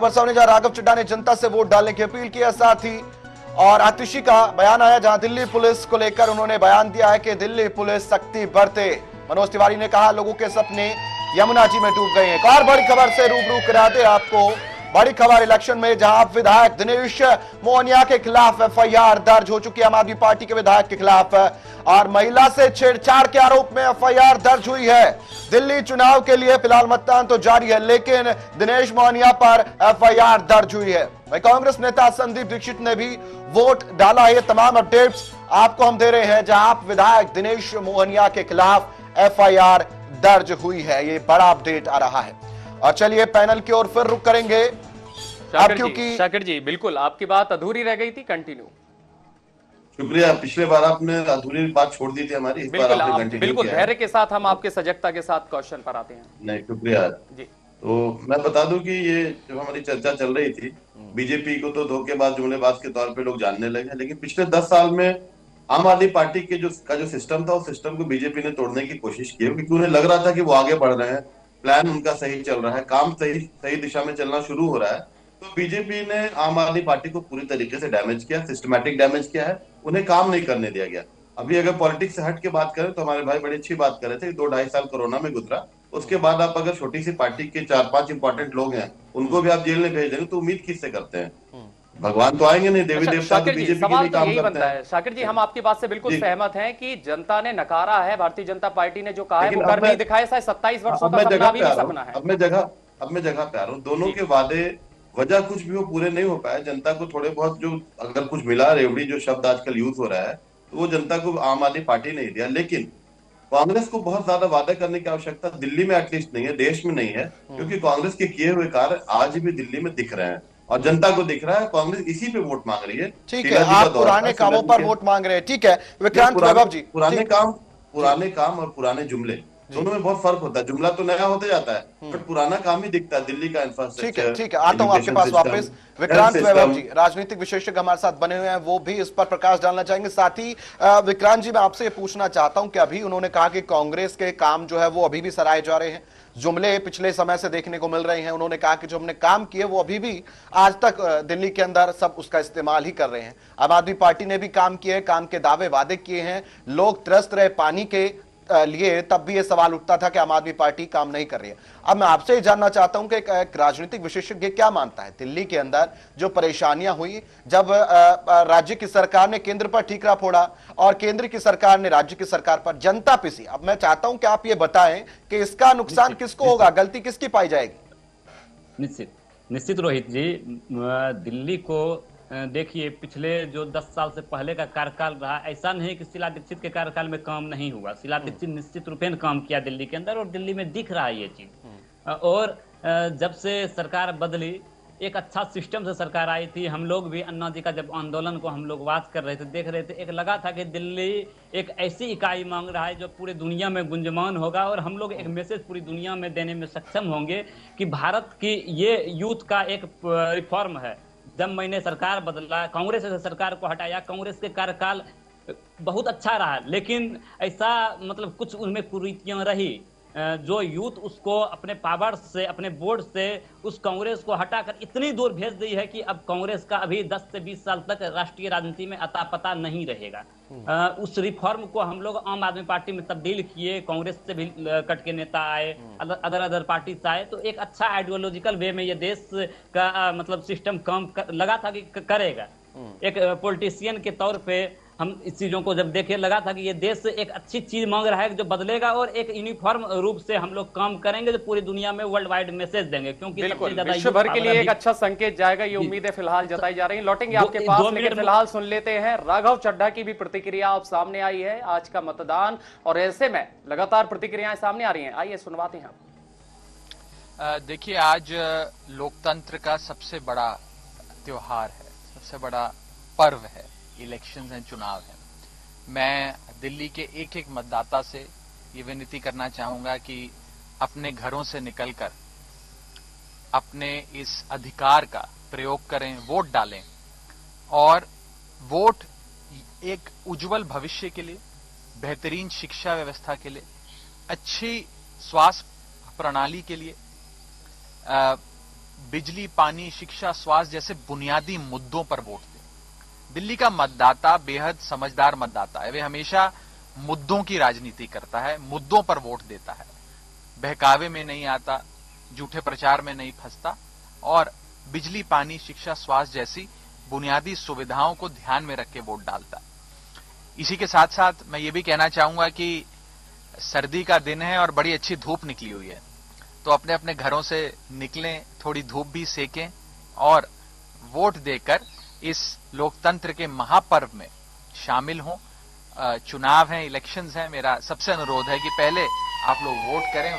खबर सामने जा राघव चड्ढा ने जनता से वोट डालने की अपील की है। साथ ही और आतिशी का बयान आया जहां दिल्ली पुलिस को लेकर उन्होंने बयान दिया है कि दिल्ली पुलिस सख्ती बरते। मनोज तिवारी ने कहा लोगों के सपने यमुना जी में डूब गए हैं। एक और बड़ी खबर से रूबरू कराते आपको। बड़ी खबर इलेक्शन में जहां विधायक दिनेश मोहनिया के खिलाफ एफआईआर दर्ज हो चुकी है आम आदमी पार्टी के विधायक के खिलाफ, और महिला से छेड़छाड़ के आरोप में एफआईआर दर्ज हुई है। दिल्ली चुनाव के लिए फिलहाल मतदान तो जारी है, लेकिन दिनेश मोहनिया पर एफआईआर दर्ज हुई है। वहीं कांग्रेस नेता संदीप दीक्षित ने भी वोट डाला है। ये तमाम अपडेट्स आपको हम दे रहे हैं जहां विधायक दिनेश मोहनिया के खिलाफ एफआईआर दर्ज हुई है। ये बड़ा अपडेट आ रहा है। और चलिए पैनल की ओर फिर रुक करेंगे अब, क्योंकि शाकिर जी बिल्कुल आपकी बात अधूरी रह गई थी, कंटिन्यू। शुक्रिया। पिछले बार आपने अधूरी बात छोड़ दी थी हमारी, इस बार आपने कंटिन्यू बिल्कुल किया। धैर्य के साथ हम आपके सजगता के साथ क्वेश्चन पर आते हैं। नहीं, शुक्रिया जी। तो मैं बता दूं कि ये जो हमारी चर्चा चल रही थी, बीजेपी को तो धोखेबाज जुमलेबाज के तौर पे लोग जानने लगे, लेकिन पिछले 10 साल में आम आदमी पार्टी के जो सिस्टम था, उस सिस्टम को बीजेपी ने तोड़ने की कोशिश की, क्योंकि उन्हें लग रहा था कि वो आगे बढ़ रहे हैं, प्लान उनका सही चल रहा है, काम सही दिशा में चलना शुरू हो रहा है। तो बीजेपी ने आम आदमी पार्टी को पूरी तरीके से डैमेज किया, सिस्टमैटिक डैमेज किया है, उन्हें काम नहीं करने दिया गया। अभी अगर पॉलिटिक्स से हट के बात करें तो हमारे भाई बड़ी अच्छी बात कर रहे थे, 2-2.5 साल कोरोना में गुजरा, उसके बाद आप अगर छोटी सी पार्टी के 4-5 इंपॉर्टेंट लोग हैं उनको भी आप जेल में भेज देंगे तो उम्मीद किससे करते हैं? भगवान तो आएंगे नहीं, देवी देवता तो बीजेपी के लिए काम करते हैं। शाकिर जी हम आपकी बात से बिल्कुल सहमत हैं कि जनता ने नकारा है, भारतीय जनता पार्टी ने जो कहा है वो कर नहीं दिखाया। 27 वर्षों का सपना भी सपना है। अब मैं जगह पे आ रहा हूँ। दोनों के वादे वजह कुछ भी वो पूरे नहीं हो पाए। जनता को थोड़े बहुत जो अगर कुछ मिला, रेवड़ी जो शब्द आजकल यूज हो रहा है, तो वो जनता को आम आदमी पार्टी नहीं दिया। लेकिन कांग्रेस को बहुत ज्यादा वादा करने की आवश्यकता दिल्ली में एटलीस्ट नहीं है, देश में नहीं है, क्योंकि कांग्रेस के किए हुए कार्य आज भी दिल्ली में दिख रहे हैं और जनता को दिख रहा है। कांग्रेस इसी पे वोट मांग रही है। ठीक है, आप पुराने कामों पर वोट मांग रहे हैं। ठीक है विक्रांत वैभव जी, पुराने काम और पुराने जुमले दोनों में बहुत फर्क होता है। जुमला तो नया होते जाता है, बट पुराना काम ही दिखता है। दिल्ली का इंफ्रास्ट्रक्चर। ठीक है आता हूं आपके पास वापस। विक्रांत वैभव जी राजनीतिक विशेषज्ञ हमारे साथ बने हुए हैं, वो भी इस पर प्रकाश डालना चाहेंगे। साथ ही विक्रांत जी मैं आपसे ये पूछना चाहता हूं कि अभी उन्होंने कहा कि कांग्रेस के काम जो है वो अभी भी सराहे जा रहे हैं, जुमले पिछले समय से देखने को मिल रहे हैं। उन्होंने कहा कि जो हमने काम किए वो अभी भी आज तक दिल्ली के अंदर सब उसका इस्तेमाल ही कर रहे हैं। आम आदमी पार्टी ने भी काम किए, काम के दावे वादे किए हैं, लोग त्रस्त रहे पानी के लिए, तब भी ये सवाल उठता था कि आम आदमी पार्टी काम नहीं कर रही है। अब मैं आपसे ये जानना चाहता हूं कि एक राजनीतिक विशेषज्ञ क्या मानता है, दिल्ली के अंदर जो परेशानियां हुई जब राज्य की सरकार ने केंद्र पर ठीकरा फोड़ा और केंद्र की सरकार ने राज्य की सरकार पर जनता पिसी। अब मैं चाहता हूं कि आप ये बताएं कि इसका नुकसान किसको होगा, गलती किसकी पाई जाएगी? निश्चित रोहित जी, दिल्ली को देखिए पिछले जो 10 साल से पहले का कार्यकाल रहा, ऐसा नहीं कि शीला दीक्षित के कार्यकाल में काम नहीं हुआ। शीला दीक्षित निश्चित रूपेण काम किया दिल्ली के अंदर और दिल्ली में दिख रहा है ये चीज। और जब से सरकार बदली, एक अच्छा सिस्टम से सरकार आई थी। हम लोग भी अन्ना जी का जब आंदोलन को हम लोग बात कर रहे थे, देख रहे थे, एक लगा था कि दिल्ली एक ऐसी इकाई मांग रहा है जो पूरी दुनिया में गुंजमान होगा और हम लोग एक मैसेज पूरी दुनिया में देने में सक्षम होंगे कि भारत की ये यूथ का एक रिफॉर्म है। जब मैंने सरकार बदला, कांग्रेस से सरकार को हटाया, कांग्रेस के कार्यकाल बहुत अच्छा रहा, लेकिन ऐसा मतलब कुछ उनमें कुरीतियां रही जो यूथ उसको अपने पावर से, अपने बोर्ड से उस कांग्रेस को हटाकर इतनी दूर भेज दी है कि अब कांग्रेस का अभी 10 से 20 साल तक राष्ट्रीय राजनीति में अता पता नहीं रहेगा। उस रिफॉर्म को हम लोग आम आदमी पार्टी में तब्दील किए, कांग्रेस से भी कट के नेता आए, अदर पार्टी से आए, तो एक अच्छा आइडियोलॉजिकल वे में ये देश का मतलब सिस्टम काम लगा था कि करेगा। एक पॉलिटिशियन के तौर पे हम इस चीजों को जब देखे, लगा था कि ये देश एक अच्छी चीज मांग रहा है जो बदलेगा और एक यूनिफॉर्म रूप से हम लोग काम करेंगे जो पूरी दुनिया में वर्ल्ड वाइड मैसेज देंगे, क्योंकि विश्व भर के लिए एक अच्छा संकेत जाएगा, ये उम्मीदें फिलहाल जताई जा रही है। लौटेंगे आपके पास, लेकिन फिलहाल सुन लेते हैं राघव चड्ढा की भी प्रतिक्रिया आप सामने आई है आज का मतदान, और ऐसे में लगातार प्रतिक्रियाएं सामने आ रही हैं, आइए सुनवाते हैं। देखिए आज लोकतंत्र का सबसे बड़ा त्योहार है, सबसे बड़ा पर्व है, इलेक्शंस हैं, चुनाव है। मैं दिल्ली के एक एक मतदाता से ये विनती करना चाहूंगा कि अपने घरों से निकलकर अपने इस अधिकार का प्रयोग करें, वोट डालें, और वोट एक उज्जवल भविष्य के लिए, बेहतरीन शिक्षा व्यवस्था के लिए, अच्छी स्वास्थ्य प्रणाली के लिए, बिजली, पानी, शिक्षा, स्वास्थ्य जैसे बुनियादी मुद्दों पर वोट दें। दिल्ली का मतदाता बेहद समझदार मतदाता है। वे हमेशा मुद्दों की राजनीति करता है, मुद्दों पर वोट देता है, बहकावे में नहीं आता, झूठे प्रचार में नहीं फंसता और बिजली, पानी, शिक्षा, स्वास्थ्य जैसी बुनियादी सुविधाओं को ध्यान में रख के वोट डालता। इसी के साथ साथ मैं ये भी कहना चाहूंगा कि सर्दी का दिन है और बड़ी अच्छी धूप निकली हुई है, तो अपने अपने घरों से निकलें, थोड़ी धूप भी सेकें और वोट देकर इस लोकतंत्र के महापर्व में शामिल हों। चुनाव हैं, इलेक्शंस हैं, मेरा सबसे अनुरोध है कि पहले आप लोग वोट करें।